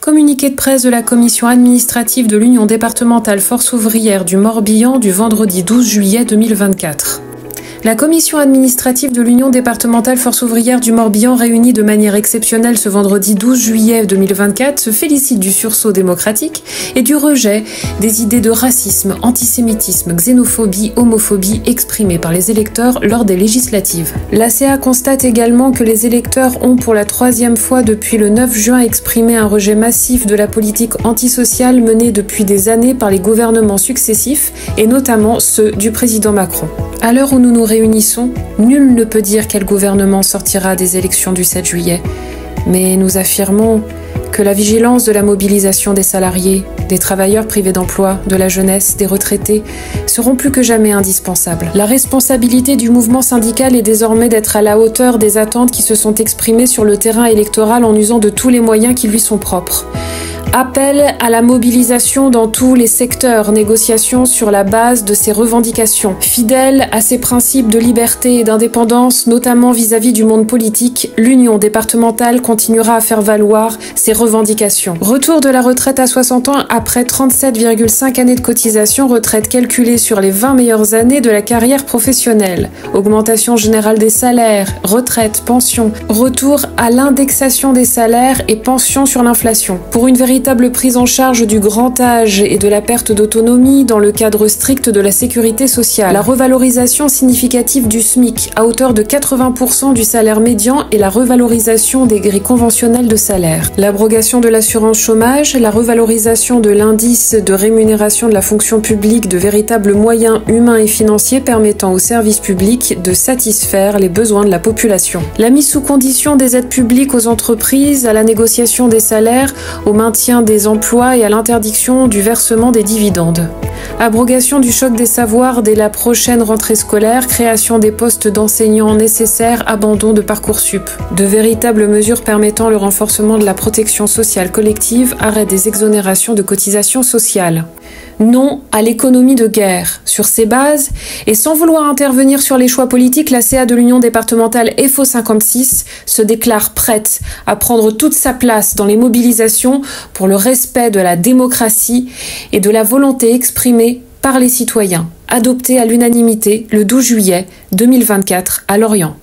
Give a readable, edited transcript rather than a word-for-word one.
Communiqué de presse de la commission administrative de l'Union départementale Force ouvrière du Morbihan du vendredi 12 juillet 2024. La commission administrative de l'Union départementale Force ouvrière du Morbihan, réunie de manière exceptionnelle ce vendredi 12 juillet 2024, se félicite du sursaut démocratique et du rejet des idées de racisme, antisémitisme, xénophobie, homophobie exprimées par les électeurs lors des législatives. L'ACA constate également que les électeurs ont pour la troisième fois depuis le 9 juin exprimé un rejet massif de la politique antisociale menée depuis des années par les gouvernements successifs et notamment ceux du président Macron. À l'heure où nous nous réunissons, nul ne peut dire quel gouvernement sortira des élections du 7 juillet. Mais nous affirmons que la vigilance de la mobilisation des salariés, des travailleurs privés d'emploi, de la jeunesse, des retraités seront plus que jamais indispensables. La responsabilité du mouvement syndical est désormais d'être à la hauteur des attentes qui se sont exprimées sur le terrain électoral en usant de tous les moyens qui lui sont propres. Appel à la mobilisation dans tous les secteurs, négociation sur la base de ses revendications. Fidèle à ses principes de liberté et d'indépendance, notamment vis-à-vis du monde politique, l'Union départementale continuera à faire valoir ses revendications. Retour de la retraite à 60 ans après 37,5 années de cotisation, retraite calculée sur les 20 meilleures années de la carrière professionnelle. Augmentation générale des salaires, retraite, pension. Retour à l'indexation des salaires et pensions sur l'inflation. Pour une véritable prise en charge du grand âge et de la perte d'autonomie dans le cadre strict de la sécurité sociale. La revalorisation significative du SMIC à hauteur de 80% du salaire médian et la revalorisation des grilles conventionnelles de salaire. L'abrogation de l'assurance chômage, la revalorisation de l'indice de rémunération de la fonction publique, de véritables moyens humains et financiers permettant aux services publics de satisfaire les besoins de la population. La mise sous condition des aides publiques aux entreprises, à la négociation des salaires, au maintien des emplois et à l'interdiction du versement des dividendes. Abrogation du choc des savoirs dès la prochaine rentrée scolaire, création des postes d'enseignants nécessaires, abandon de Parcoursup. De véritables mesures permettant le renforcement de la protection sociale collective, arrêt des exonérations de cotisations sociales. Non à l'économie de guerre. Sur ces bases, et sans vouloir intervenir sur les choix politiques, la CA de l'Union départementale FO 56 se déclare prête à prendre toute sa place dans les mobilisations pour le respect de la démocratie et de la volonté exprimée par les cititoyens, adoptée à l'unanimité le 12 juillet 2024 à Lorient.